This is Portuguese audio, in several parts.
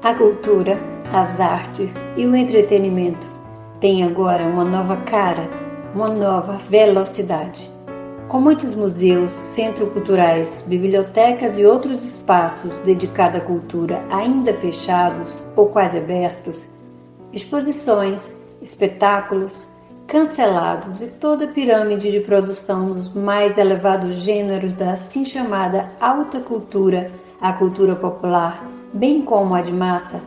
A cultura, as artes e o entretenimento têm agora uma nova cara, uma nova velocidade. Com muitos museus, centros culturais, bibliotecas e outros espaços dedicados à cultura ainda fechados ou quase abertos, exposições, espetáculos, cancelados e toda a pirâmide de produção nos mais elevados gêneros da assim chamada alta cultura, a cultura popular, bem como a de massa,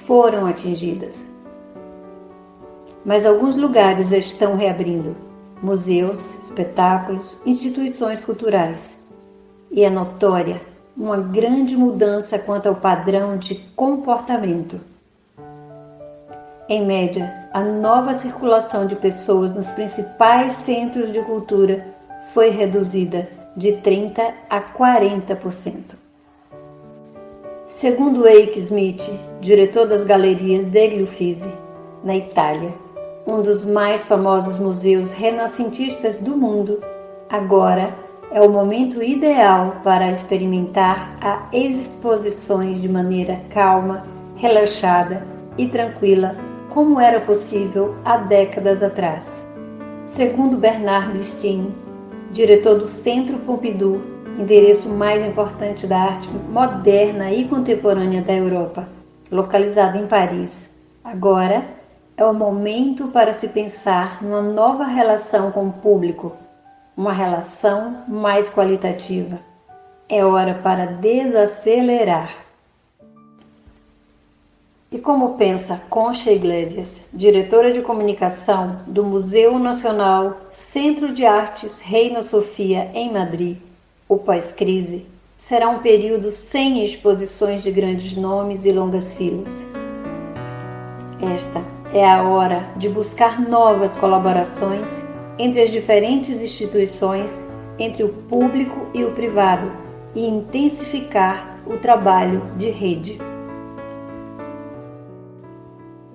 foram atingidas. Mas alguns lugares já estão reabrindo, museus, espetáculos, instituições culturais. E é notória uma grande mudança quanto ao padrão de comportamento. Em média, a nova circulação de pessoas nos principais centros de cultura foi reduzida de 30% a 40%. Segundo Eike Smith, diretor das galerias degli Uffizi, na Itália, um dos mais famosos museus renascentistas do mundo, agora é o momento ideal para experimentar as exposições de maneira calma, relaxada e tranquila, como era possível há décadas atrás. Segundo Bernard Blistein, diretor do Centro Pompidou, endereço mais importante da arte moderna e contemporânea da Europa, localizado em Paris, agora é o momento para se pensar numa nova relação com o público, uma relação mais qualitativa. É hora para desacelerar. E como pensa Concha Iglesias, diretora de comunicação do Museu Nacional Centro de Artes Reina Sofia em Madrid, o pós-crise será um período sem exposições de grandes nomes e longas filas. Esta é a hora de buscar novas colaborações entre as diferentes instituições, entre o público e o privado, e intensificar o trabalho de rede.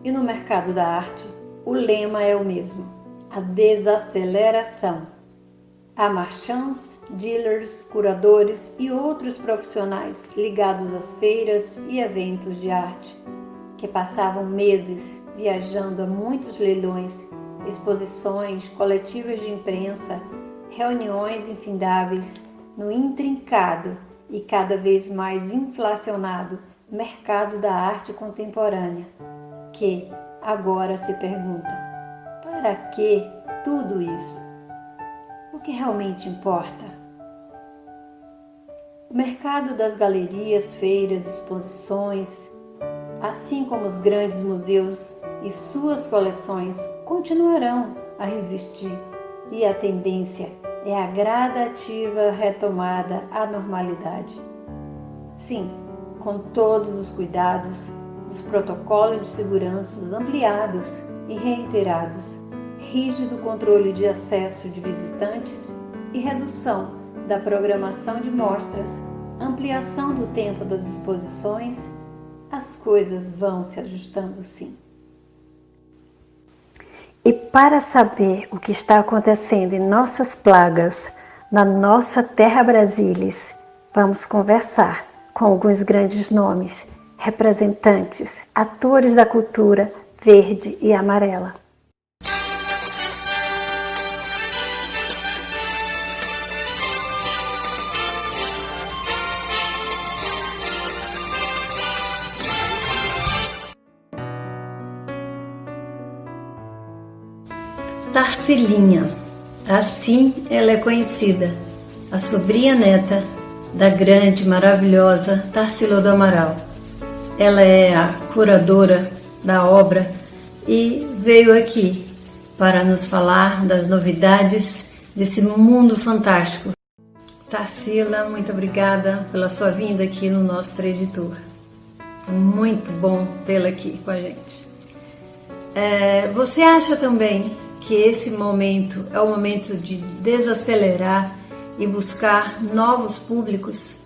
E no mercado da arte, o lema é o mesmo: a desaceleração. Há marchands, dealers, curadores e outros profissionais ligados às feiras e eventos de arte, que passavam meses viajando a muitos leilões, exposições, coletivas de imprensa, reuniões infindáveis no intrincado e cada vez mais inflacionado mercado da arte contemporânea, que agora se pergunta: para que tudo isso? O que realmente importa? O mercado das galerias, feiras, exposições, assim como os grandes museus e suas coleções, continuarão a resistir, e a tendência é a gradativa retomada à normalidade. Sim, com todos os cuidados, os protocolos de segurança ampliados e reiterados, rígido controle de acesso de visitantes e redução da programação de mostras, ampliação do tempo das exposições, as coisas vão se ajustando sim. E para saber o que está acontecendo em nossas plagas, na nossa terra Brasilis, vamos conversar com alguns grandes nomes, representantes, atores da cultura verde e amarela. Tarsilinha, assim ela é conhecida, a sobrinha neta da grande, maravilhosa Tarsila do Amaral. Ela é a curadora da obra e veio aqui para nos falar das novidades desse mundo fantástico. Tarsila, muito obrigada pela sua vinda aqui no nosso Trade Tour. É muito bom tê-la aqui com a gente. Você acha também que esse momento é o momento de desacelerar e buscar novos públicos?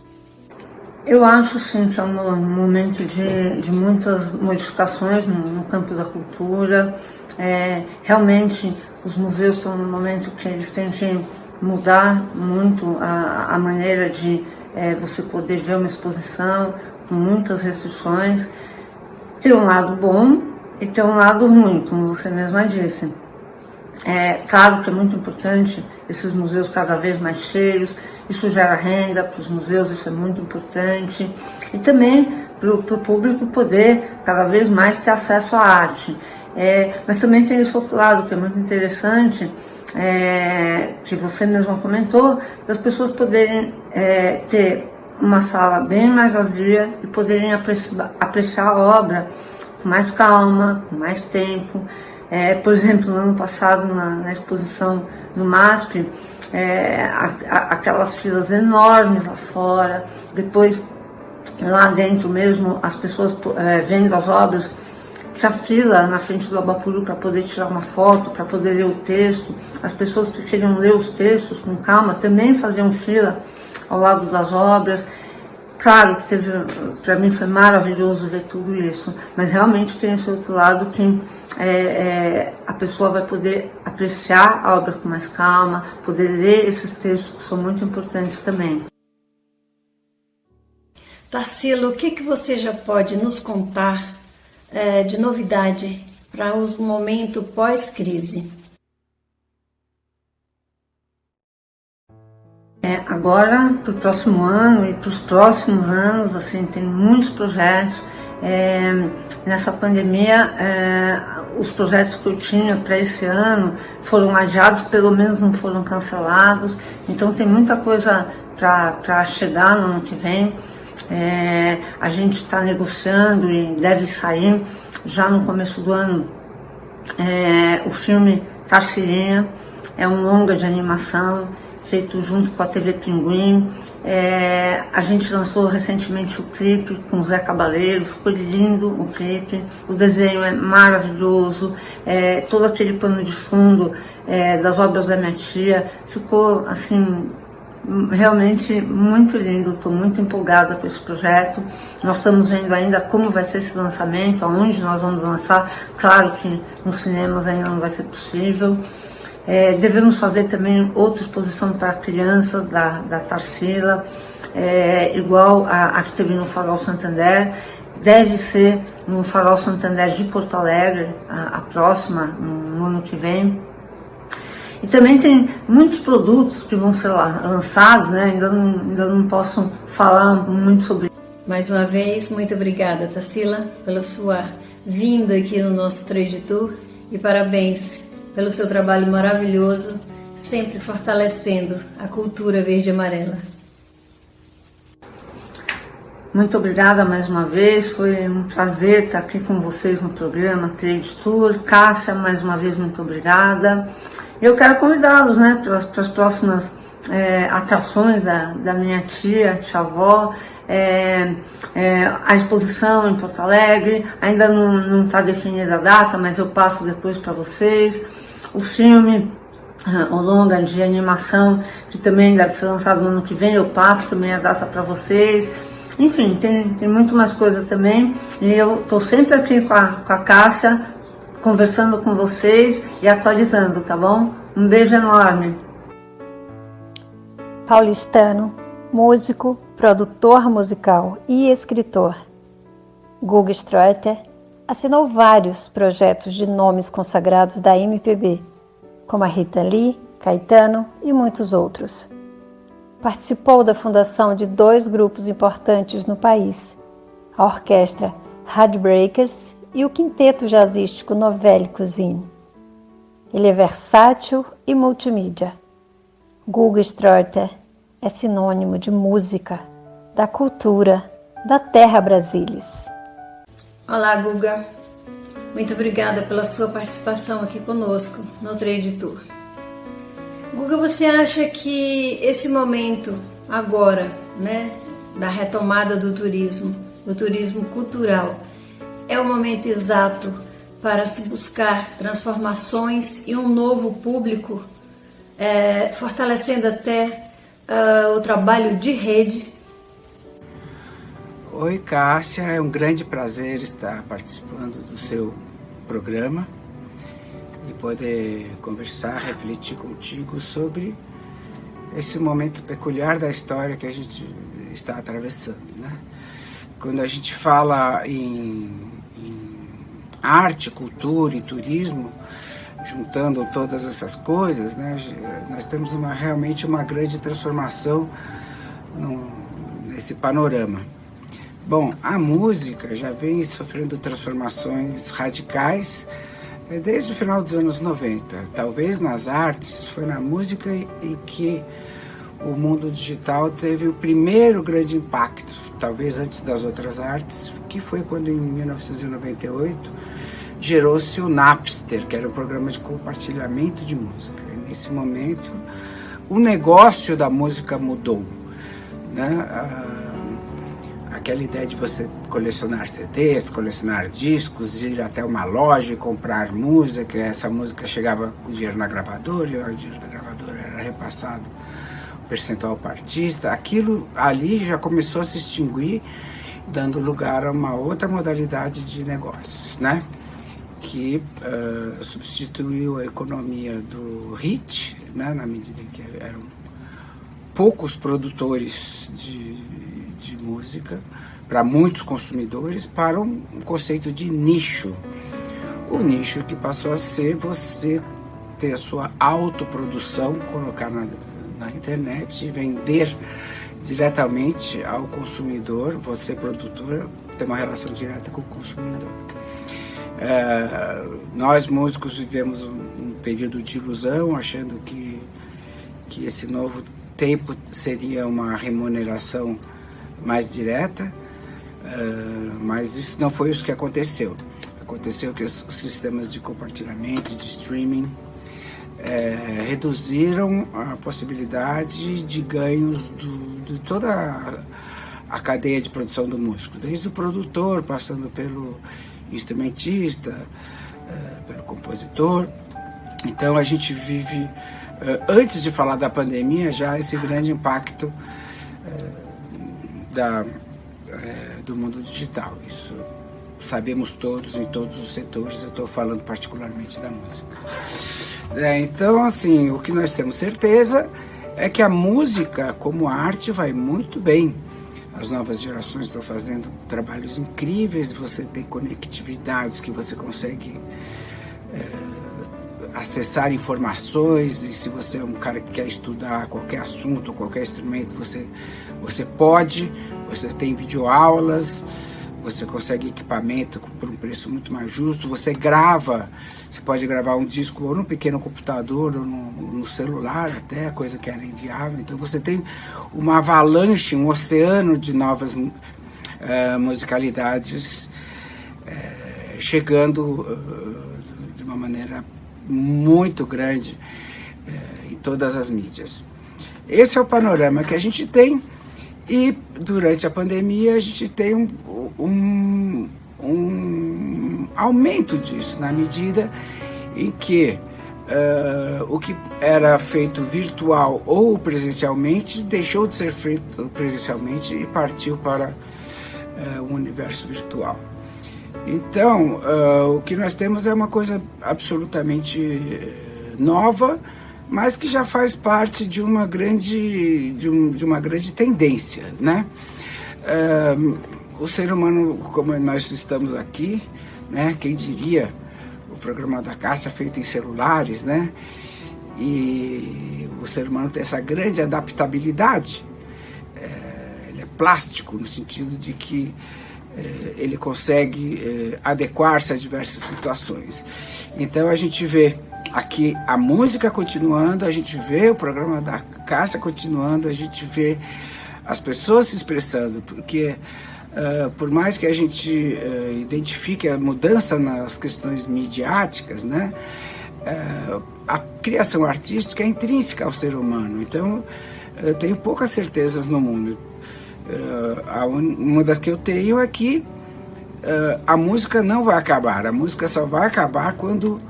Eu acho sim que é um momento de muitas modificações no campo da cultura. Realmente os museus estão num momento que eles têm que mudar muito a maneira de você poder ver uma exposição com muitas restrições. tem um lado bom e tem um lado ruim, como você mesma disse. É claro que é muito importante esses museus cada vez mais cheios, isso gera renda para os museus, isso é muito importante. E também para o público poder cada vez mais ter acesso à arte. Mas também tem esse outro lado que é muito interessante, que você mesmo comentou, das pessoas poderem ter uma sala bem mais vazia e poderem apreciar a obra com mais calma, com mais tempo. Por exemplo, no ano passado, na exposição no MASP, aquelas filas enormes lá fora, depois lá dentro mesmo, as pessoas vendo as obras, tinha fila na frente do Abapuru para poder tirar uma foto, para poder ler o texto. As pessoas que queriam ler os textos com calma também faziam fila ao lado das obras. Claro que para mim foi maravilhoso ver tudo isso, mas realmente tem esse outro lado que a pessoa vai poder apreciar a obra com mais calma, poder ler esses textos que são muito importantes também. Tarsila, o que você já pode nos contar de novidade para o momento pós-crise? Agora, para o próximo ano e para os próximos anos, assim, tem muitos projetos. Nessa pandemia, os projetos que eu tinha para esse ano foram adiados, pelo menos não foram cancelados. Então, tem muita coisa para chegar no ano que vem. A gente está negociando e deve sair já no começo do ano o filme Tarsirinha. É um longa de animação feito junto com a TV Pinguim. A gente lançou recentemente o clipe com o Zé Cabaleiro, ficou lindo o clipe, o desenho é maravilhoso, todo aquele pano de fundo das obras da minha tia, ficou assim, realmente muito lindo. Estou muito empolgada com esse projeto. Nós estamos vendo ainda como vai ser esse lançamento, aonde nós vamos lançar. Claro que nos cinemas ainda não vai ser possível. Devemos fazer também outra exposição para crianças da Tarsila, igual a que teve no Farol Santander. Deve ser no Farol Santander de Porto Alegre, a próxima, no ano que vem. E também tem muitos produtos que vão ser lançados, né? Ainda não posso falar muito sobre isso. Mais uma vez, muito obrigada, Tarsila, pela sua vinda aqui no nosso Trade Tour e parabéns pelo seu trabalho maravilhoso, sempre fortalecendo a cultura verde e amarela. Muito obrigada mais uma vez, foi um prazer estar aqui com vocês no programa Trade Tour. Cássia, mais uma vez, muito obrigada. Eu quero convidá-los, né, para as próximas atrações da minha tia-avó, a exposição em Porto Alegre. Ainda não está definida a data, mas eu passo depois para vocês. O filme, o longa de animação, que também deve ser lançado no ano que vem, eu passo também a data para vocês. Enfim, tem muito mais coisas também, e eu estou sempre aqui com a Cássia, conversando com vocês e atualizando, tá bom? Um beijo enorme. Paulistano, músico, produtor musical e escritor. Guga Stroeter assinou vários projetos de nomes consagrados da MPB, como a Rita Lee, Caetano e muitos outros. Participou da fundação de 2 grupos importantes no país, a orquestra Heartbreakers e o quinteto jazzístico Nouvelle Cuisine. Ele é versátil e multimídia. Guga Stroeter é sinônimo de música, da cultura, da terra Brasilis. Olá, Guga. Muito obrigada pela sua participação aqui conosco no Trade Tour. Guga, você acha que esse momento agora, né, da retomada do turismo cultural, é o momento exato para se buscar transformações e um novo público, fortalecendo até o trabalho de rede? Oi, Cássia, é um grande prazer estar participando do seu programa e poder conversar, refletir contigo sobre esse momento peculiar da história que a gente está atravessando, né? Quando a gente fala em arte, cultura e turismo, juntando todas essas coisas, né, nós temos realmente uma grande transformação nesse panorama. Bom, a música já vem sofrendo transformações radicais desde o final dos anos 90. Talvez nas artes, foi na música em que o mundo digital teve o primeiro grande impacto, talvez antes das outras artes, que foi quando em 1998 gerou-se o Napster, que era um programa de compartilhamento de música. E nesse momento, o negócio da música mudou, né? Aquela ideia de você colecionar CDs, colecionar discos, ir até uma loja e comprar música, essa música chegava com dinheiro na gravadora, e o dinheiro da gravadora era repassado o percentual para o artista. Aquilo ali já começou a se extinguir, dando lugar a uma outra modalidade de negócios, né? Que substituiu a economia do hit, né? Na medida que eram poucos produtores de música para muitos consumidores, para um conceito de nicho. O nicho que passou a ser você ter a sua autoprodução, colocar na internet e vender diretamente ao consumidor, você produtor, ter uma relação direta com o consumidor. Nós músicos vivemos um período de ilusão, achando que esse novo tempo seria uma remuneração mais direta, mas isso não foi isso que aconteceu. Aconteceu que os sistemas de compartilhamento, de streaming, reduziram a possibilidade de ganhos de toda a cadeia de produção do músico, desde o produtor, passando pelo instrumentista, pelo compositor. Então a gente vive, antes de falar da pandemia, já esse grande impacto do mundo digital. Isso sabemos todos, em todos os setores. Eu estou falando particularmente da música. Então, assim, o que nós temos certeza é que a música, como arte, vai muito bem. As novas gerações estão fazendo trabalhos incríveis, você tem conectividades que você consegue acessar informações, e se você é um cara que quer estudar qualquer assunto, qualquer instrumento, você pode, você tem videoaulas, você consegue equipamento por um preço muito mais justo, você pode gravar um disco ou no pequeno computador ou no celular até, coisa que era inviável. Então você tem uma avalanche, um oceano de novas musicalidades chegando de uma maneira muito grande em todas as mídias. Esse é o panorama que a gente tem, e durante a pandemia a gente tem um aumento disso, na medida em que o que era feito virtual ou presencialmente deixou de ser feito presencialmente e partiu para o universo virtual. Então, o que nós temos é uma coisa absolutamente nova, mas que já faz parte de uma grande tendência, né? O ser humano, como nós estamos aqui, né? Quem diria, o programa da Cássia feito em celulares, né? E o ser humano tem essa grande adaptabilidade. Ele é plástico no sentido de que ele consegue adequar-se a diversas situações. Então a gente vê aqui a música continuando, a gente vê o programa da Cássia continuando, a gente vê as pessoas se expressando, porque por mais que a gente identifique a mudança nas questões midiáticas, né, a criação artística é intrínseca ao ser humano. Então eu tenho poucas certezas no mundo. Uma das que eu tenho é que a música não vai acabar. A música só vai acabar quando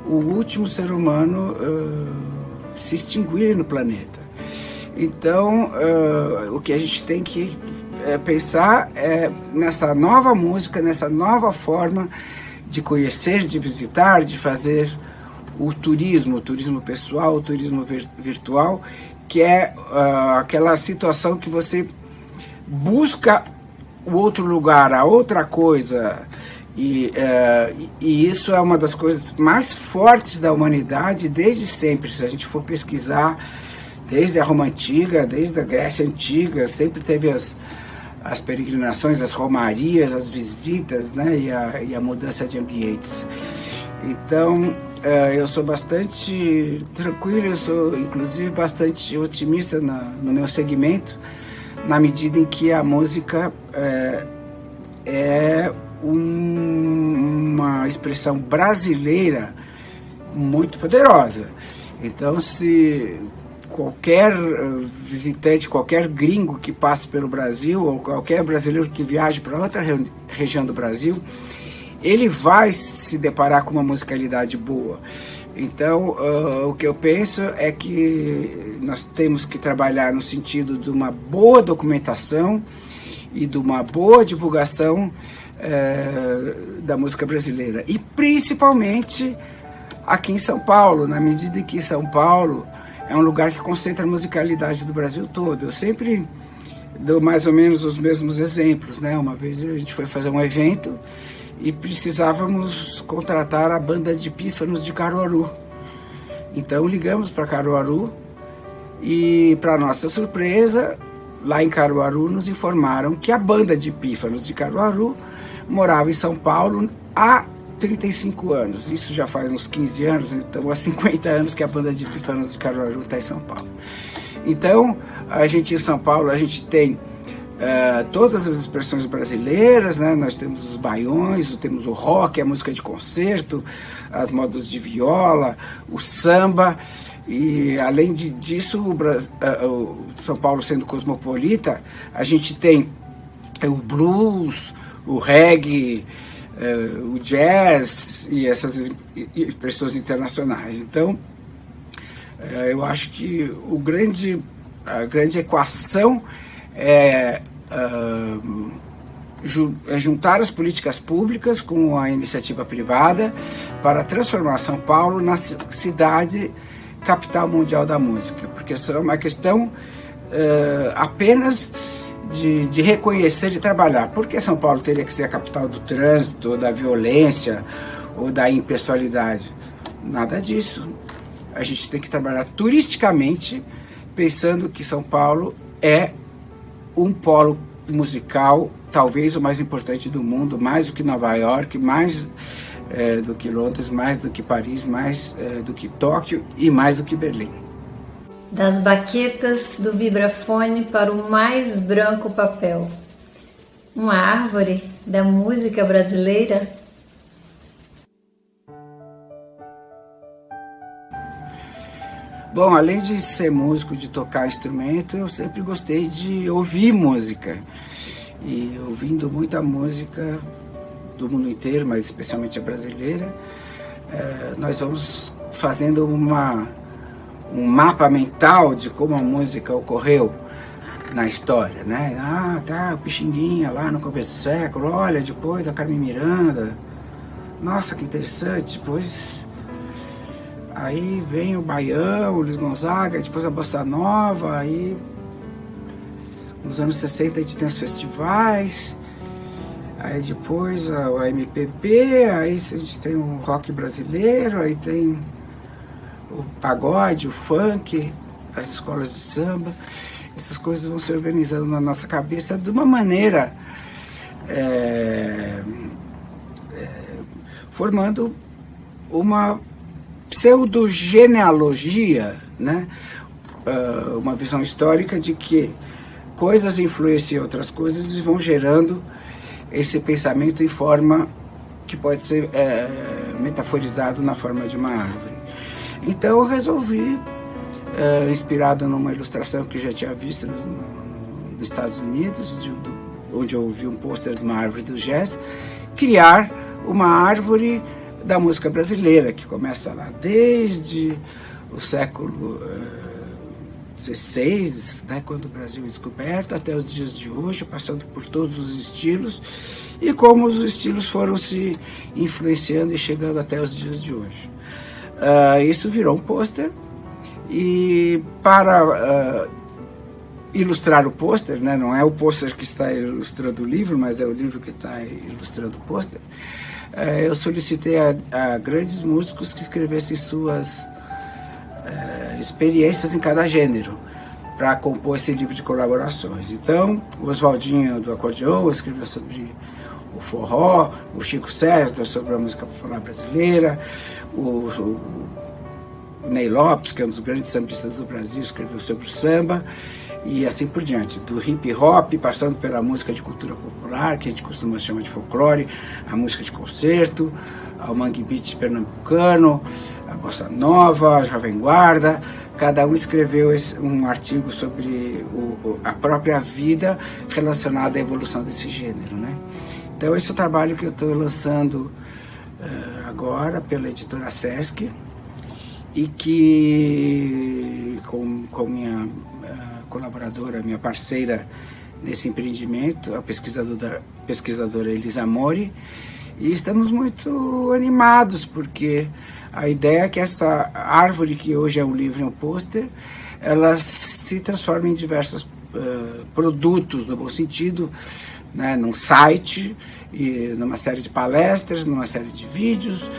o último ser humano se extinguir no planeta. Então, o que a gente tem que pensar é nessa nova música, nessa nova forma de conhecer, de visitar, de fazer o turismo pessoal, o turismo virtual, que é aquela situação que você busca o outro lugar, a outra coisa, E isso é uma das coisas mais fortes da humanidade desde sempre. Se a gente for pesquisar, desde a Roma Antiga, desde a Grécia Antiga, sempre teve as peregrinações, as romarias, as visitas, né, e a mudança de ambientes. Então, eu sou bastante tranquilo, eu sou inclusive bastante otimista no meu segmento, na medida em que a música é uma expressão brasileira muito poderosa. Então, se qualquer visitante, qualquer gringo que passe pelo Brasil, ou qualquer brasileiro que viaje para outra região do Brasil, ele vai se deparar com uma musicalidade boa. Então, o que eu penso é que nós temos que trabalhar no sentido de uma boa documentação e de uma boa divulgação da música brasileira. E principalmente aqui em São Paulo, na medida em que São Paulo é um lugar que concentra a musicalidade do Brasil todo. Eu sempre dou mais ou menos os mesmos exemplos, né? Uma vez a gente foi fazer um evento e precisávamos contratar a banda de pífanos de Caruaru. Então ligamos para Caruaru e, para nossa surpresa, lá em Caruaru nos informaram que a banda de pífanos de Caruaru morava em São Paulo há 35 anos. Isso já faz uns 15 anos, então há 50 anos que a banda de pífanos de Caruaru está em São Paulo. Então, a gente em São Paulo, a gente tem todas as expressões brasileiras, né? Nós temos os baiões, temos o rock, a música de concerto, as modas de viola, o samba, e além disso, o São Paulo sendo cosmopolita, a gente tem o blues, o reggae, o jazz e essas expressões internacionais. Então, eu acho que a grande equação é juntar as políticas públicas com a iniciativa privada para transformar São Paulo na cidade capital mundial da música, porque isso é uma questão apenas de reconhecer e trabalhar. Por que São Paulo teria que ser a capital do trânsito, ou da violência, ou da impessoalidade? Nada disso. A gente tem que trabalhar turisticamente, pensando que São Paulo é um polo musical, talvez o mais importante do mundo, mais do que Nova York, mais do que Londres, mais do que Paris, mais do que Tóquio e mais do que Berlim. Das baquetas do vibrafone para o mais branco papel. Uma árvore da música brasileira. Bom, além de ser músico, de tocar instrumento, eu sempre gostei de ouvir música. E ouvindo muita música do mundo inteiro, mas especialmente a brasileira, nós vamos fazendo um mapa mental de como a música ocorreu na história, né? Ah, tá, o Pixinguinha lá no começo do século, olha, depois a Carmen Miranda, nossa, que interessante, depois aí vem o Baião, o Luiz Gonzaga, depois a Bossa Nova, aí nos anos 60 a gente tem os festivais, aí depois o MPB, aí a gente tem o rock brasileiro, aí tem o pagode, o funk, as escolas de samba. Essas coisas vão se organizando na nossa cabeça de uma maneira formando uma pseudogenealogia, né? Uma visão histórica de que coisas influenciam outras coisas e vão gerando esse pensamento em forma que pode ser metaforizado na forma de uma árvore. Então eu resolvi, inspirado numa ilustração que eu já tinha visto nos Estados Unidos, onde eu vi um pôster de uma árvore do jazz, criar uma árvore da música brasileira, que começa lá desde o século XVI, né, quando o Brasil é descoberto, até os dias de hoje, passando por todos os estilos, e como os estilos foram se influenciando e chegando até os dias de hoje. Isso virou um pôster, e para ilustrar o pôster, né? Não é o pôster que está ilustrando o livro, mas é o livro que está ilustrando o pôster, eu solicitei a grandes músicos que escrevessem suas experiências em cada gênero para compor esse livro de colaborações. Então, o Oswaldinho do acordeão escreveu sobre o forró, o Chico César sobre a música popular brasileira, o Ney Lopes, que é um dos grandes sambistas do Brasil, escreveu sobre o samba, e assim por diante, do hip hop, passando pela música de cultura popular, que a gente costuma chamar de folclore, a música de concerto, ao mangue beat pernambucano, a bossa nova, a jovem guarda. Cada um escreveu um artigo sobre a própria vida relacionada à evolução desse gênero, né? Então esse é o trabalho que eu estou lançando agora pela editora Sesc, e que com minha colaboradora, minha parceira nesse empreendimento, a pesquisadora Elisa Mori, e estamos muito animados, porque a ideia é que essa árvore, que hoje é um livro e um pôster, ela se transforma em diversos produtos, no bom sentido, né, num site, e numa série de palestras, numa série de vídeos,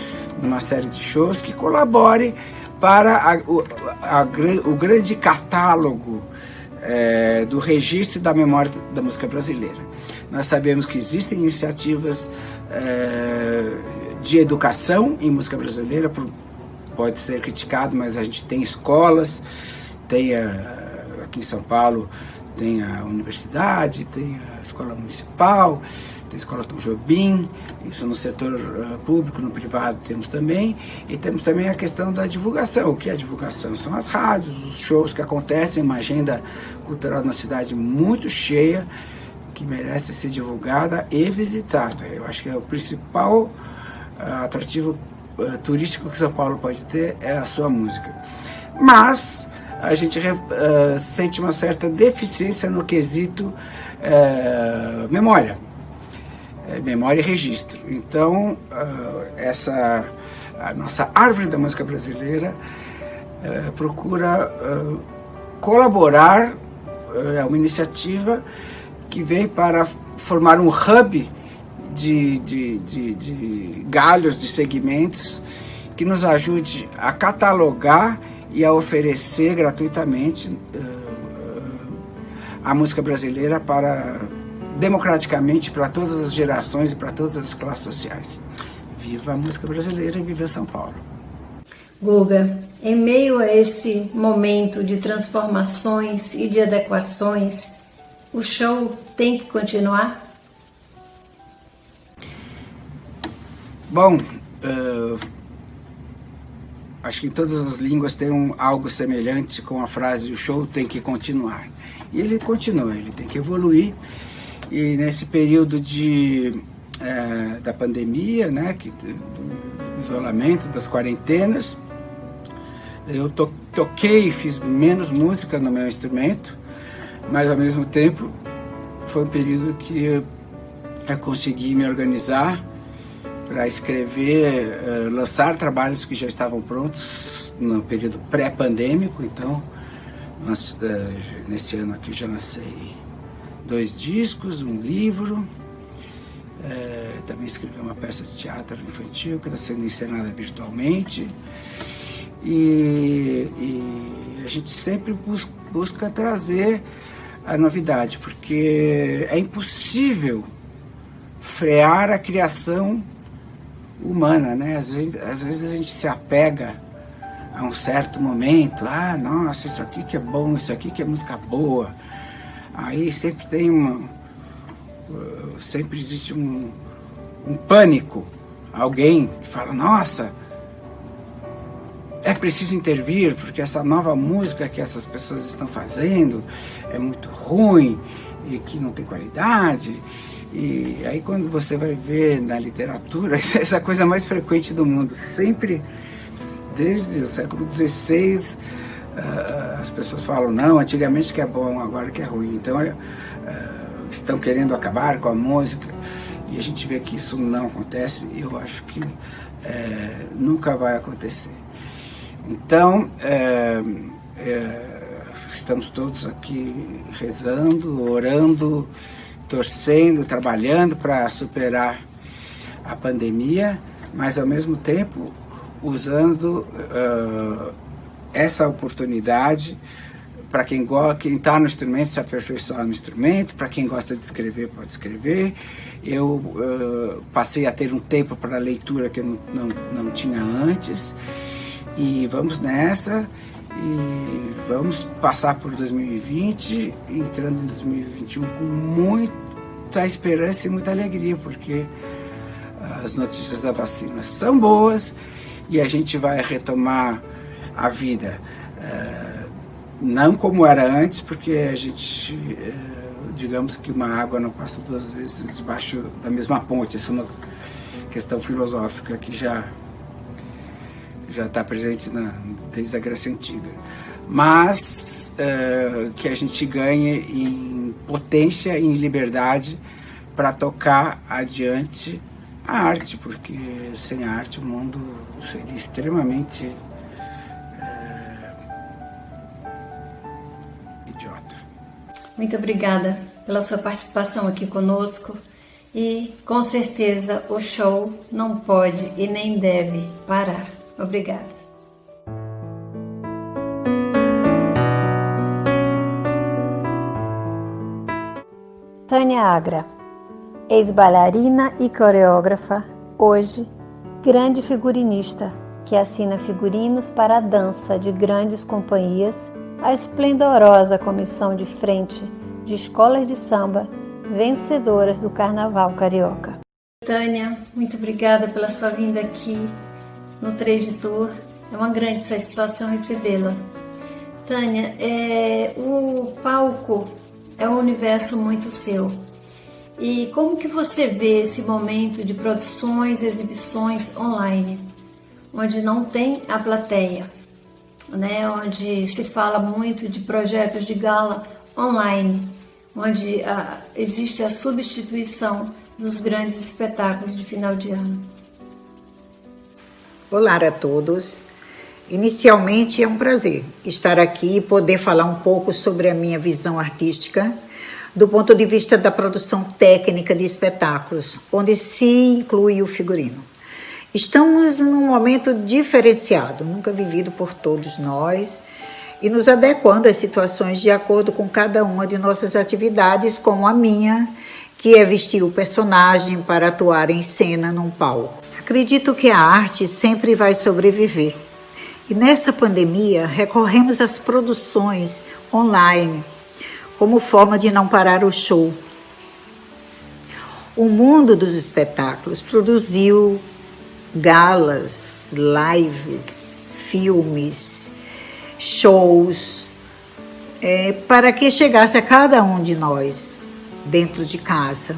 numa série de shows que colaborem para o grande catálogo do registro e da memória da música brasileira. Nós sabemos que existem iniciativas de educação em música brasileira, pode ser criticado, mas a gente tem escolas, tem aqui em São Paulo tem a universidade, tem a escola municipal, tem a escola Tom Jobim, isso no setor público, no privado temos também, e temos também a questão da divulgação. O que é divulgação? São as rádios, os shows que acontecem, uma agenda cultural na cidade muito cheia, que merece ser divulgada e visitada. Eu acho que é o principal atrativo turístico que São Paulo pode ter, é a sua música. Mas a gente sente uma certa deficiência no quesito memória. Memória e registro. Então, a nossa árvore da música brasileira procura colaborar, é uma iniciativa que vem para formar um hub de galhos, de segmentos, que nos ajude a catalogar e a oferecer gratuitamente a música brasileira democraticamente para todas as gerações e para todas as classes sociais. Viva a música brasileira e viva São Paulo. Guga, em meio a esse momento de transformações e de adequações, o show tem que continuar? Bom, acho que em todas as línguas tem algo semelhante com a frase: o show tem que continuar. E ele continua, ele tem que evoluir. E nesse período da pandemia, né, do isolamento, das quarentenas, eu toquei, fiz menos música no meu instrumento, mas ao mesmo tempo foi um período que eu consegui me organizar para escrever, lançar trabalhos que já estavam prontos no período pré-pandêmico. Então, nesse ano aqui eu já lancei 2 discos, um livro, também escrevi uma peça de teatro infantil que está sendo encenada virtualmente, e a gente sempre busca trazer a novidade, porque é impossível frear a criação humana, né? Às vezes a gente se apega a um certo momento, nossa, isso aqui que é bom, isso aqui que é música boa. Aí sempre sempre existe um pânico, alguém que fala: nossa, é preciso intervir, porque essa nova música que essas pessoas estão fazendo é muito ruim e que não tem qualidade. E aí quando você vai ver na literatura, essa é a coisa mais frequente do mundo, sempre desde o século XVI, as pessoas falam: não, antigamente que é bom, agora que é ruim. Então estão querendo acabar com a música, e a gente vê que isso não acontece, e eu acho que nunca vai acontecer. Então estamos todos aqui rezando, orando, torcendo, trabalhando para superar a pandemia, mas ao mesmo tempo usando essa oportunidade para quem está no instrumento se aperfeiçoar no instrumento, para quem gosta de escrever pode escrever. Eu passei a ter um tempo para leitura que eu não tinha antes, e vamos nessa, e vamos passar por 2020, entrando em 2021 com muita esperança e muita alegria, porque as notícias da vacina são boas e a gente vai retomar a vida, não como era antes, porque a gente, digamos que uma água não passa duas vezes debaixo da mesma ponte. Essa é uma questão filosófica que já está presente desde a Grécia Antiga, mas que a gente ganhe em potência e em liberdade para tocar adiante a arte, porque sem a arte o mundo seria extremamente idiota. Muito obrigada pela sua participação aqui conosco, e com certeza o show não pode e nem deve parar. Obrigada. Tânia Agra, ex-bailarina e coreógrafa, hoje grande figurinista, que assina figurinos para a dança de grandes companhias, a esplendorosa comissão de frente de escolas de samba vencedoras do Carnaval Carioca. Tânia, muito obrigada pela sua vinda aqui no 3 de Tour. É uma grande satisfação recebê-la. Tânia, o palco é um universo muito seu. E como que você vê esse momento de produções, exibições online, onde não tem a plateia, né? Onde se fala muito de projetos de gala online, onde existe a substituição dos grandes espetáculos de final de ano? Olá a todos. Inicialmente é um prazer estar aqui e poder falar um pouco sobre a minha visão artística do ponto de vista da produção técnica de espetáculos, onde se inclui o figurino. Estamos num momento diferenciado, nunca vivido por todos nós, e nos adequando às situações de acordo com cada uma de nossas atividades, como a minha, que é vestir o personagem para atuar em cena num palco. Acredito que a arte sempre vai sobreviver. E nessa pandemia, recorremos às produções online como forma de não parar o show. O mundo dos espetáculos produziu galas, lives, filmes, shows, para que chegasse a cada um de nós dentro de casa,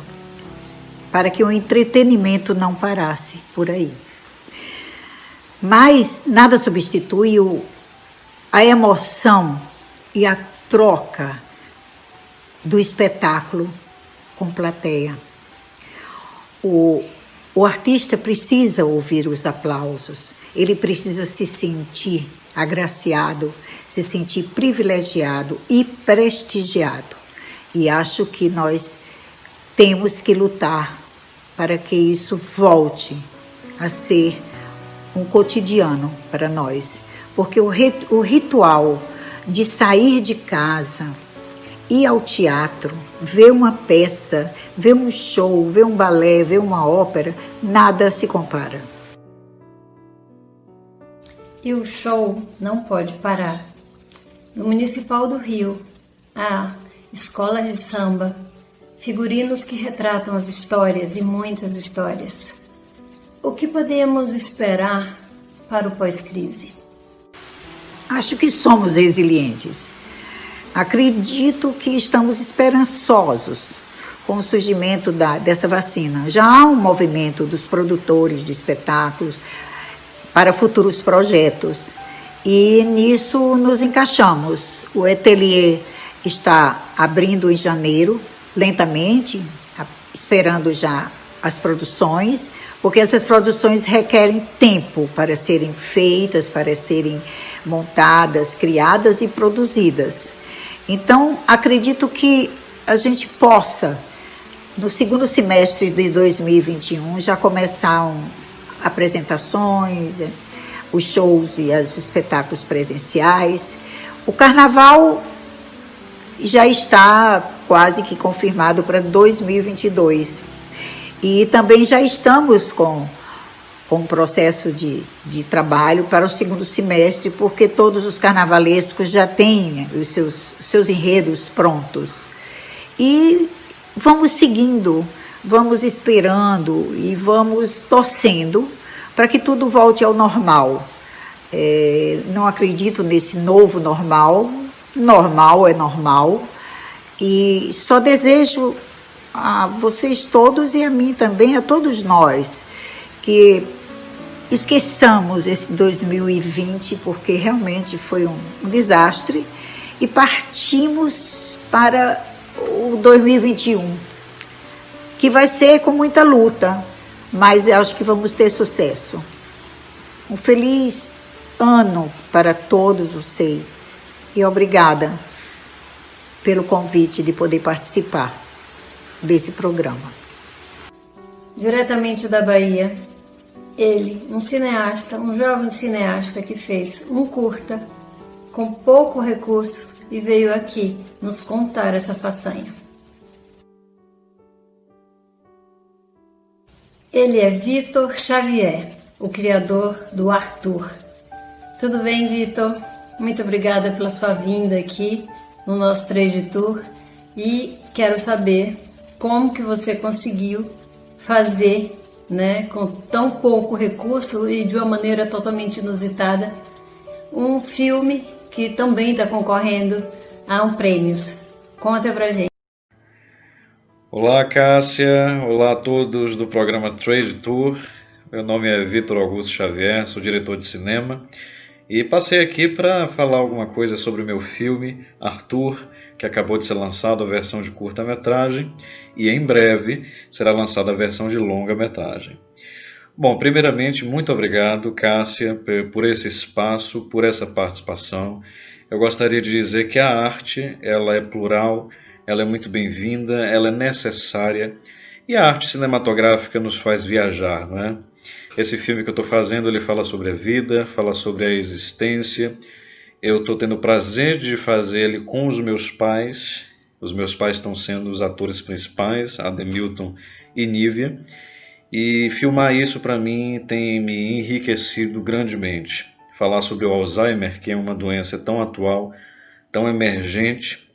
para que o entretenimento não parasse por aí. Mas nada substitui a emoção e a troca do espetáculo com plateia. O artista precisa ouvir os aplausos, ele precisa se sentir agraciado, se sentir privilegiado e prestigiado. E acho que nós temos que lutar para que isso volte a ser um cotidiano para nós. Porque o ritual de sair de casa, ir ao teatro, ver uma peça, ver um show, ver um balé, ver uma ópera, nada se compara. E o show não pode parar. No Municipal do Rio, há escolas de samba, figurinos que retratam as histórias e muitas histórias. O que podemos esperar para o pós-crise? Acho que somos resilientes. Acredito que estamos esperançosos com o surgimento dessa vacina. Já há um movimento dos produtores de espetáculos para futuros projetos e nisso nos encaixamos. O ateliê está abrindo em janeiro, lentamente, esperando já as produções, porque essas produções requerem tempo para serem feitas, para serem montadas, criadas e produzidas. Então, acredito que a gente possa, no segundo semestre de 2021, já começar apresentações, os shows e os espetáculos presenciais. O carnaval já está quase que confirmado para 2022. E também já estamos com um processo de trabalho para o segundo semestre, porque todos os carnavalescos já têm os seus enredos prontos. E vamos seguindo, vamos esperando e vamos torcendo para que tudo volte ao normal. Não acredito nesse novo normal. Normal é normal. E só desejo a vocês todos e a mim também, a todos nós, que esqueçamos esse 2020, porque realmente foi um desastre, e partimos para o 2021, que vai ser com muita luta, mas eu acho que vamos ter sucesso. Um feliz ano para todos vocês e obrigada pelo convite de poder participar desse programa. Diretamente da Bahia, ele, um cineasta, um jovem cineasta que fez um curta com pouco recurso e veio aqui nos contar essa façanha. Ele é Vitor Xavier, o criador do Arthur. Tudo bem, Vitor? Muito obrigada pela sua vinda aqui no nosso Trade Tour e quero saber como que você conseguiu fazer, né, com tão pouco recurso e de uma maneira totalmente inusitada, um filme que também está concorrendo a um prêmio. Conta pra gente. Olá, Cássia. Olá a todos do programa Trade Tour. Meu nome é Vitor Augusto Xavier, sou diretor de cinema e passei aqui para falar alguma coisa sobre o meu filme Arthur, que acabou de ser lançado a versão de curta-metragem e em breve será lançada a versão de longa-metragem. Bom, primeiramente, muito obrigado, Cássia, por esse espaço, por essa participação. Eu gostaria de dizer que a arte, ela é plural, ela é muito bem-vinda, ela é necessária e a arte cinematográfica nos faz viajar, não é? Esse filme que eu estou fazendo, ele fala sobre a vida, fala sobre a existência. Eu estou tendo o prazer de fazer ele com os meus pais. Os meus pais estão sendo os atores principais, Ademilton e Nívia. E filmar isso para mim tem me enriquecido grandemente. Falar sobre o Alzheimer, que é uma doença tão atual, tão emergente,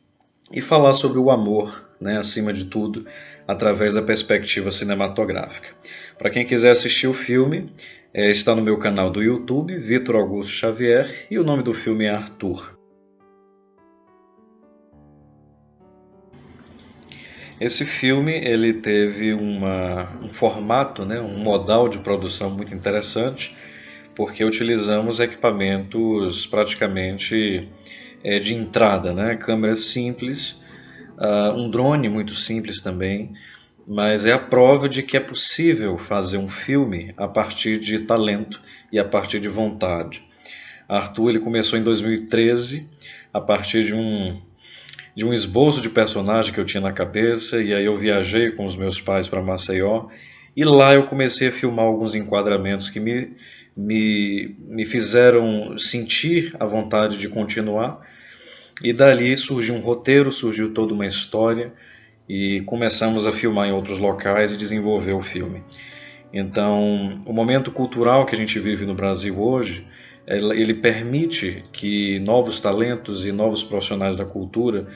e falar sobre o amor, né, acima de tudo, através da perspectiva cinematográfica. Para quem quiser assistir o filme, está no meu canal do YouTube, Vitor Augusto Xavier, e o nome do filme é Arthur. Esse filme ele teve um formato, né, um modal de produção muito interessante, porque utilizamos equipamentos praticamente de entrada, né, câmeras simples, um drone muito simples também, mas é a prova de que é possível fazer um filme a partir de talento e a partir de vontade. Arthur ele começou em 2013, a partir de um esboço de personagem que eu tinha na cabeça, e aí eu viajei com os meus pais para Maceió, e lá eu comecei a filmar alguns enquadramentos que me fizeram sentir a vontade de continuar, e dali surgiu um roteiro, surgiu toda uma história, e começamos a filmar em outros locais e desenvolver o filme. Então, o momento cultural que a gente vive no Brasil hoje, ele permite que novos talentos e novos profissionais da cultura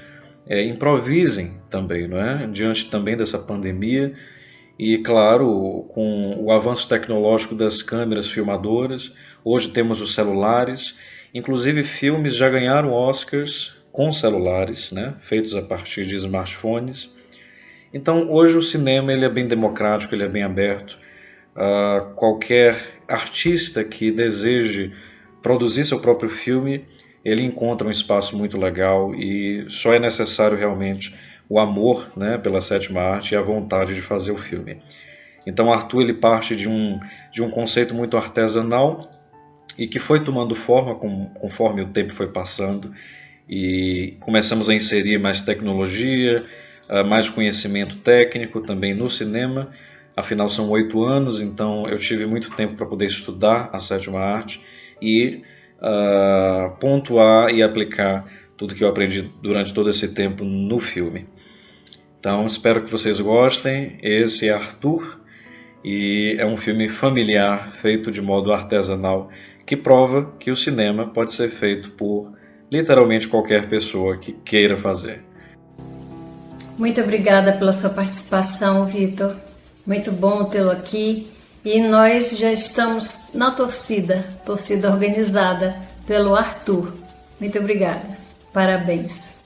improvisem também, não é? Diante também dessa pandemia e, claro, com o avanço tecnológico das câmeras filmadoras, hoje temos os celulares, inclusive filmes já ganharam Oscars com celulares, né? Feitos a partir de smartphones. Então, hoje o cinema ele é bem democrático, ele é bem aberto. Qualquer artista que deseje produzir seu próprio filme, ele encontra um espaço muito legal e só é necessário realmente o amor, né, pela sétima arte e a vontade de fazer o filme. Então, Arthur ele parte de um conceito muito artesanal e que foi tomando forma conforme o tempo foi passando. e começamos a inserir mais tecnologia, mais conhecimento técnico também no cinema. Afinal, são 8 anos, então eu tive muito tempo para poder estudar a sétima arte e pontuar e aplicar tudo que eu aprendi durante todo esse tempo no filme. Então, espero que vocês gostem. Esse é Arthur, e é um filme familiar, feito de modo artesanal, que prova que o cinema pode ser feito por literalmente qualquer pessoa que queira fazer. Muito obrigada pela sua participação, Vitor. Muito bom tê-lo aqui. E nós já estamos na torcida organizada pelo Arthur. Muito obrigada. Parabéns.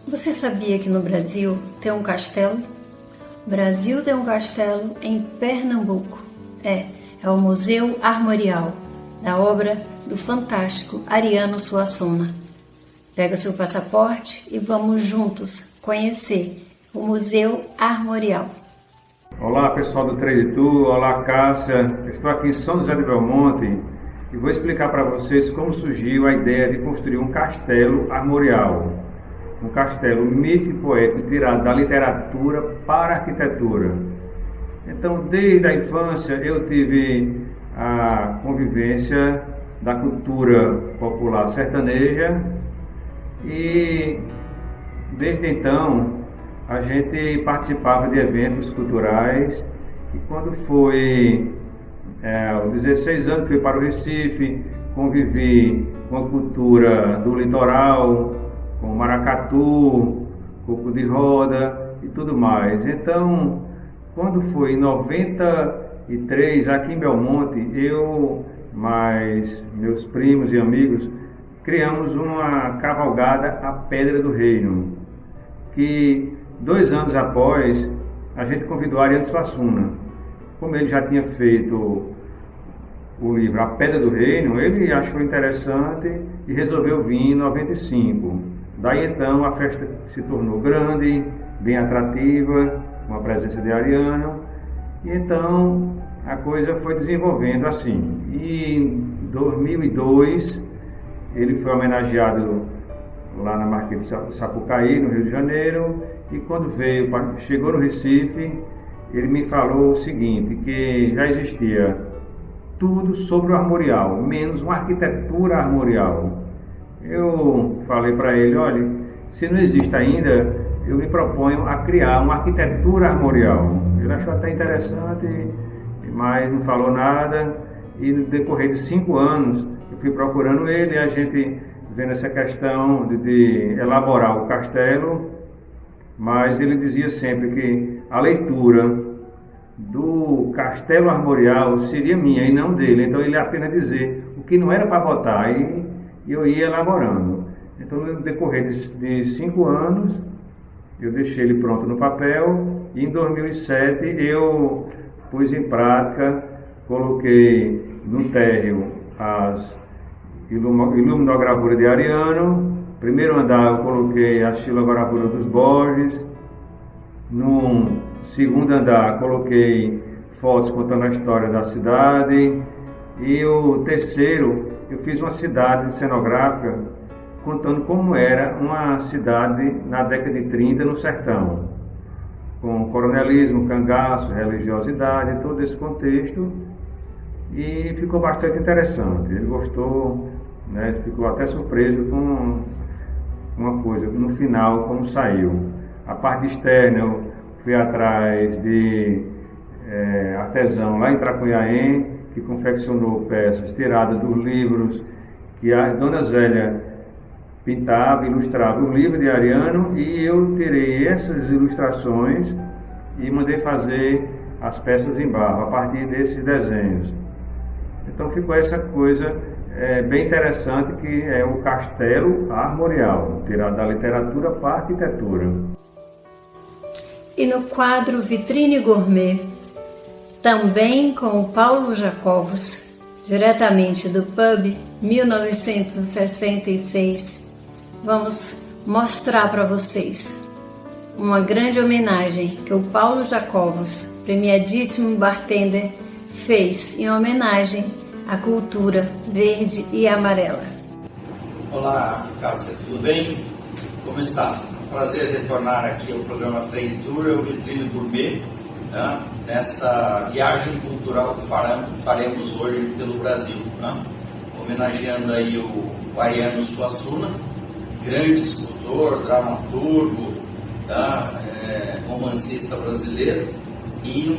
Você sabia que no Brasil tem um castelo? O Brasil tem um castelo em Pernambuco. É o Museu Armorial, da obra do fantástico Ariano Suassuna. Pega seu passaporte e vamos juntos conhecer o Museu Armorial. Olá pessoal do Trade Tour, olá Cássia, eu estou aqui em São José de Belmonte e vou explicar para vocês como surgiu a ideia de construir um castelo armorial. Um castelo mítico e poético tirado da literatura para a arquitetura. Então, desde a infância, eu tive a convivência da cultura popular sertaneja e, desde então, a gente participava de eventos culturais e quando foi aos 16 anos, fui para o Recife, convivi com a cultura do litoral, com maracatu, coco de roda e tudo mais. Então, quando foi em 93, aqui em Belmonte, eu, mais meus primos e amigos, criamos uma cavalgada à Pedra do Reino, que 2 anos após, a gente convidou Ariano Suassuna. Como ele já tinha feito o livro A Pedra do Reino, ele achou interessante e resolveu vir em 95. Daí então a festa se tornou grande, bem atrativa, com a presença de Ariano, e então a coisa foi desenvolvendo assim. E em 2002 ele foi homenageado lá na Marquês de Sapucaí, no Rio de Janeiro, e quando chegou no Recife, ele me falou o seguinte, que já existia tudo sobre o armorial, menos uma arquitetura armorial. Eu falei para ele, olha, se não existe ainda, eu me proponho a criar uma arquitetura armorial. Ele achou até interessante, mas não falou nada, e no decorrer de 5 anos, eu fui procurando ele, e a gente vendo essa questão de elaborar o castelo, mas ele dizia sempre que a leitura do castelo armorial seria minha e não dele, então ele ia apenas dizer o que não era para botar, e eu ia elaborando. Então, no decorrer de 5 anos, eu deixei ele pronto no papel, e em 2007 eu pus em prática, coloquei no térreo as iluminogravura de Ariano. Primeiro andar eu coloquei a xilogravura dos Borges. No segundo andar coloquei fotos contando a história da cidade. E o terceiro eu fiz uma cidade cenográfica contando como era uma cidade na década de 30 no sertão, com coronelismo, cangaço, religiosidade, todo esse contexto, e ficou bastante interessante. Ele gostou, né? Ficou até surpreso com uma coisa, no final, como saiu. A parte externa eu fui atrás de artesão lá em Tracunhaém, que confeccionou peças tiradas dos livros que a Dona Zélia pintava, ilustrava o livro de Ariano, e eu tirei essas ilustrações e mandei fazer as peças em barro a partir desses desenhos. Então ficou essa coisa bem interessante, que é o castelo armorial, tirado da literatura para a arquitetura. E no quadro Vitrine Gourmet, também com o Paulo Jacovos, diretamente do pub 1966, vamos mostrar para vocês uma grande homenagem que o Paulo Jacovos, premiadíssimo bartender, fez em homenagem à cultura verde e amarela. Olá, Cássia, tudo bem? Como está? Prazer retornar aqui ao programa Trade Tour, o Vitrine Gourmet, né? Nessa viagem cultural que faremos hoje pelo Brasil, né? Homenageando aí o Ariano Suassuna, grande escultor, dramaturgo, tá? Romancista brasileiro, e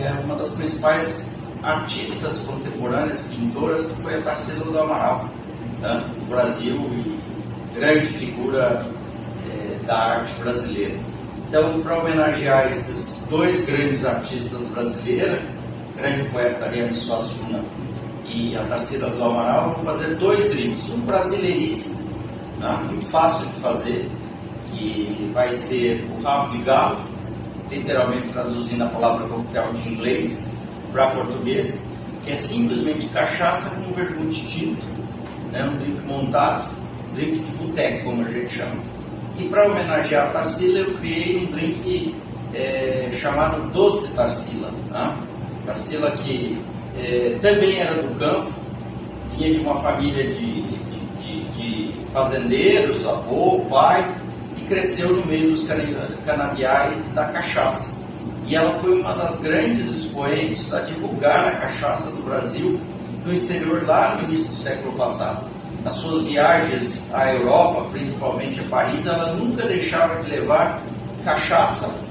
é uma das principais artistas contemporâneas, pintoras, que foi a Tarsila do Amaral, tá? Do Brasil, e grande figura da arte brasileira. Então, para homenagear esses dois grandes artistas brasileiros, o grande poeta Ariano Suassuna e a Tarsila do Amaral, vou fazer dois drinks, um brasileiríssimo, tá? Muito fácil de fazer, que vai ser o rabo de galo, literalmente traduzindo a palavra coquetel de inglês para português, que é simplesmente cachaça com vermute tinto, né? Um drink montado, drink de boteco, como a gente chama. E para homenagear a Tarsila, eu criei um drink chamado Doce Tarsila, né? Tarsila que também era do campo, vinha de uma família de fazendeiros, avô, pai, e cresceu no meio dos canaviais da cachaça. E ela foi uma das grandes expoentes a divulgar a cachaça do Brasil no exterior, lá no início do século passado. Nas suas viagens à Europa, principalmente a Paris, ela nunca deixava de levar cachaça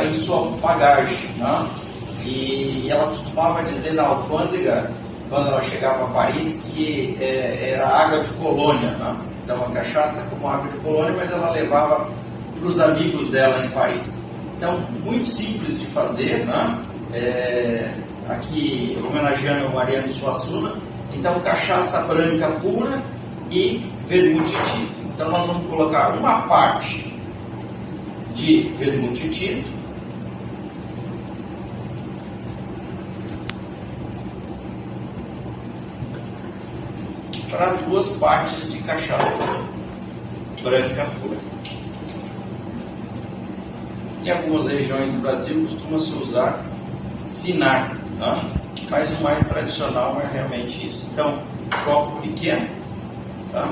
em sua bagagem, né? E ela costumava dizer na alfândega, quando ela chegava a Paris, que era água de colônia, né? Então a cachaça como água de colônia, mas ela levava para os amigos dela em Paris. Então, muito simples de fazer, né? Aqui homenageando o Ariano Suassuna. Então, cachaça branca pura e vermute tinto. Então, nós vamos colocar uma parte de vermute tinto, para 2 partes de cachaça branca pura. Em algumas regiões do Brasil costuma-se usar Cynar, né? Mas o mais tradicional é realmente isso. Então, copo pequeno, tá?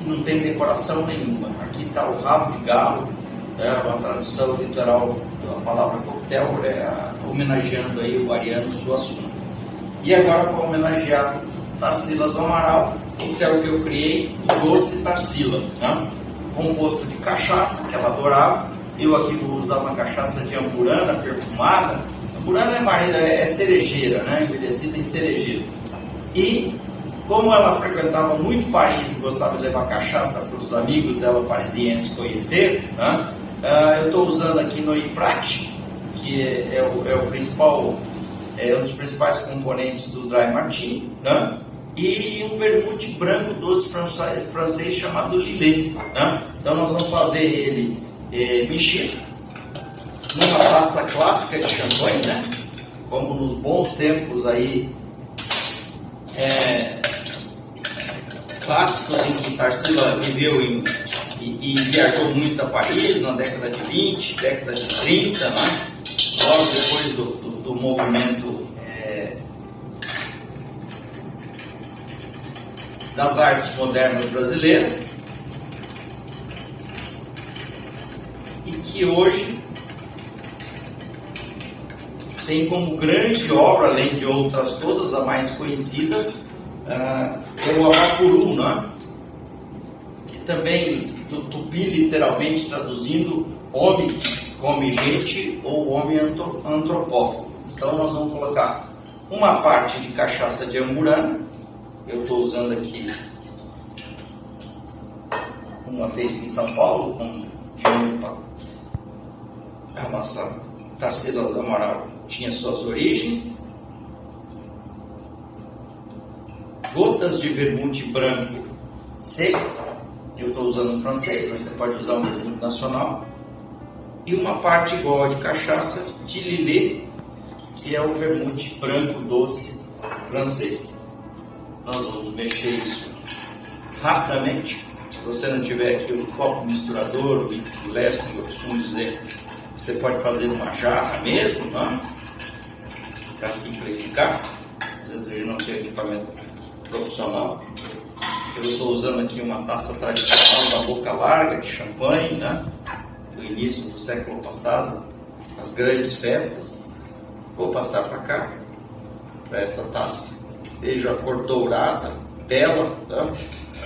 Não tem decoração nenhuma. Aqui está o rabo de galo, a tradução literal da palavra coquetel, homenageando aí o Ariano Suassuna. E agora, para homenagear Tarsila do Amaral, o coquetel que eu criei, o Doce Tarsila, né? Composto de cachaça, que ela adorava. Eu aqui vou usar uma cachaça de amburana perfumada. Amburana é cerejeira, né? Envelhecida em cerejeira. E como ela frequentava muito Paris, gostava de levar cachaça para os amigos dela parisienses conhecer, né? Eu estou usando aqui no Prat, que é o principal, um dos principais componentes do Dry Martini, né? E um vermute branco doce francês chamado Lillet, né? Então nós vamos fazer ele mexido numa taça clássica de champanhe, né? Como nos bons tempos aí clássicos em que Tarsila viveu e viajou muito a Paris na década de 20, década de 30, né? Logo depois do movimento das artes modernas brasileiras, e que hoje tem como grande obra, além de outras todas, a mais conhecida é o Amapuru, né? Que também, do tupi, literalmente traduzindo, homem que come gente ou homem antropófago. Então nós vamos colocar uma parte de cachaça de Amburana. Eu estou usando aqui uma feita em São Paulo, a nossa Tarsila do Amaral tinha suas origens. Gotas de vermute branco seco, eu estou usando um francês, mas você pode usar um vermute nacional. E uma parte igual a de cachaça de Lillet, que é o vermute branco doce francês. Nós vamos mexer isso rapidamente. Se você não tiver aqui o copo misturador, o mix glass, como eu costumo dizer, você pode fazer uma jarra mesmo, né? Para simplificar. Às vezes a gente não tem equipamento profissional. Eu estou usando aqui uma taça tradicional da boca larga de champanhe, né? Do início do século passado, as grandes festas. Vou passar para cá, para essa taça. Veja a cor dourada, bela, tá?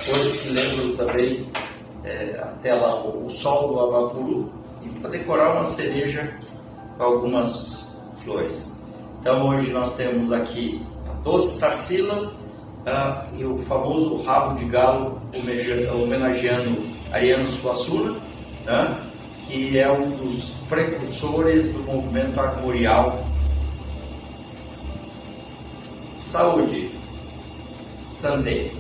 Cores que lembram também até lá o sol do Amapuru, e para decorar uma cereja com algumas flores. Então hoje nós temos aqui a doce Tarsila e o famoso rabo de galo homenageando Ariano Suassuna, né? Que é um dos precursores do movimento armorial. Saúde, Sunday.